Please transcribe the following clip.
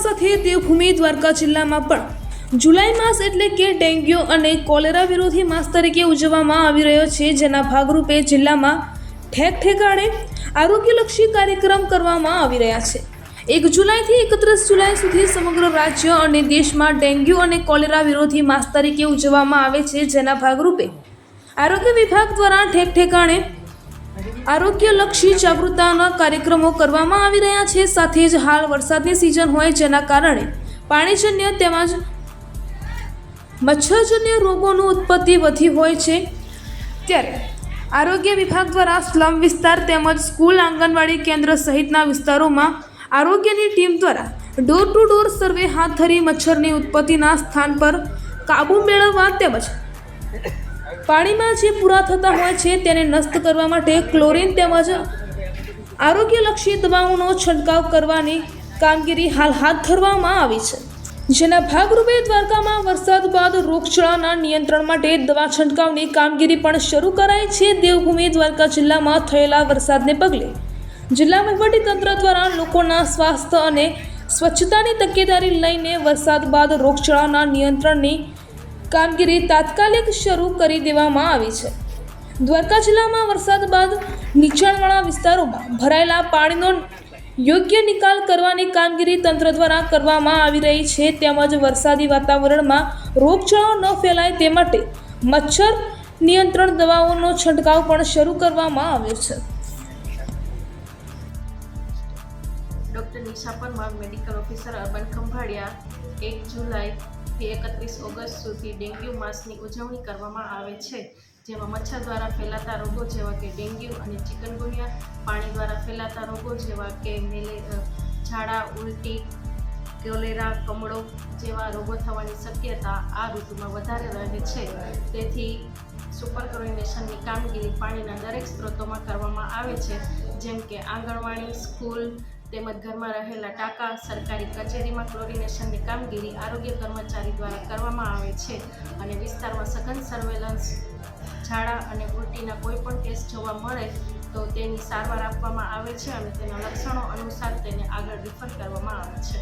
સાથે દેવભૂમિ દ્વારકા જિલ્લામાં પણ જુલાઈ માસ એટલે કે ડેન્ગ્યુ અને કોલેરા વિરોધી માસ તરીકે ઉજવવામાં આવી રહ્યો છે, જેના ભાગરૂપે જિલ્લામાં ઠેક ઠેકાણે આરોગ્યલક્ષી કાર્યક્રમ કરવામાં આવી રહ્યા છે। 1 જુલાઈથી 31 જુલાઈ સુધી સમગ્ર રાજ્ય અને દેશમાં ડેન્ગ્યુ અને કોલેરા વિરોધી માસ તરીકે ઉજવવામાં આવે છે, જેના ભાગરૂપે આરોગ્ય વિભાગ દ્વારા ઠેક ઠેકાણે આરોગ્યલક્ષી જાગૃતતાના કાર્યક્રમો કરવામાં આવી રહ્યા છે। સાથે જ હાલ વરસાદની સિઝન હોય, જેના કારણે પાણીજન્ય તેમજ મચ્છરજન્ય રોગોની ઉત્પત્તિ વધી હોય છે, ત્યારે આરોગ્ય વિભાગ દ્વારા સ્લમ વિસ્તાર તેમજ સ્કૂલ, આંગણવાડી કેન્દ્ર સહિતના વિસ્તારોમાં આરોગ્યની ટીમ દ્વારા ડોર ટુ ડોર સર્વે હાથ ધરી મચ્છરની ઉત્પત્તિના સ્થાન પર કાબૂ મેળવવા તેમજ પાણીમાં જે પૂરા થતા હોય છે તેને નષ્ટ કરવા માટે ક્લોરીન તેમજ આરોગ્યલક્ષી દવાઓનો છંટકાવ કરવાની કામગીરી હાલ હાથ ધરવામાં આવી છે, જેના ભાગરૂપે દ્વારકામાં વરસાદ બાદ રોગચાળાના નિયંત્રણ માટે દવા છંટકાવની કામગીરી પણ શરૂ કરાઈ છે। દેવભૂમિ દ્વારકા જિલ્લામાં થયેલા વરસાદને પગલે જિલ્લા વહીવટીતંત્ર દ્વારા લોકોના સ્વાસ્થ્ય અને સ્વચ્છતાની તકેદારી લઈને વરસાદ બાદ રોગચાળાના નિયંત્રણની કામગીરી તાત્કાલિક શરૂ કરી દેવામાં આવી છે। દ્વારકા જિલ્લામાં વરસાદ બાદ નીચાણવાળા વિસ્તારોમાં ભરાયેલા પાણીનો યોગ્ય નિકાલ કરવાની કામગીરી તંત્ર દ્વારા કરવામાં આવી રહી છે, તેમજ વરસાદી વાતાવરણમાં રોગચાળો ન ફેલાય તે માટે મચ્છર નિયંત્રણ દવાઓનો છંટકાવ પણ શરૂ કરવામાં આવ્યો છે। Doctor Nisha Parmar, medical officer, urban Khambhalia. 1 જુલાઈથી 31 ઓગસ્ટ સુધી ડેન્ગ્યુ માસની ઉજવણી કરવામાં આવે છે, જેમાં મચ્છર દ્વારા ફેલાતા રોગો જેવા કે ડેન્ગ્યુ અને ચિકનગુનિયા, પાણી દ્વારા ફેલાતા રોગો જેવા કે ઝાડા, ઉલટી, કોલેરા, કમળો જેવા રોગો થવાની શક્યતા આ ઋતુમાં વધારે રહે છે। તેથી સુપર ક્લોરિનેશનની કામગીરી પાણીના દરેક સ્ત્રોતોમાં કરવામાં આવે છે, જેમ કે આંગણવાડી, સ્કૂલ તેમજ ઘરમાં રહેલા ટાંકા, સરકારી કચેરીમાં ક્લોરિનેશનની કામગીરી આરોગ્ય કર્મચારી દ્વારા કરવામાં આવે છે અને વિસ્તારમાં સઘન સર્વેલન્સ ઝાડા અને ઉલટીના કોઈ પણ કેસ જોવા મળે તો તેની સારવાર આપવામાં આવે છે અને તેના લક્ષણો અનુસાર તેને આગળ રિફર કરવામાં આવે છે।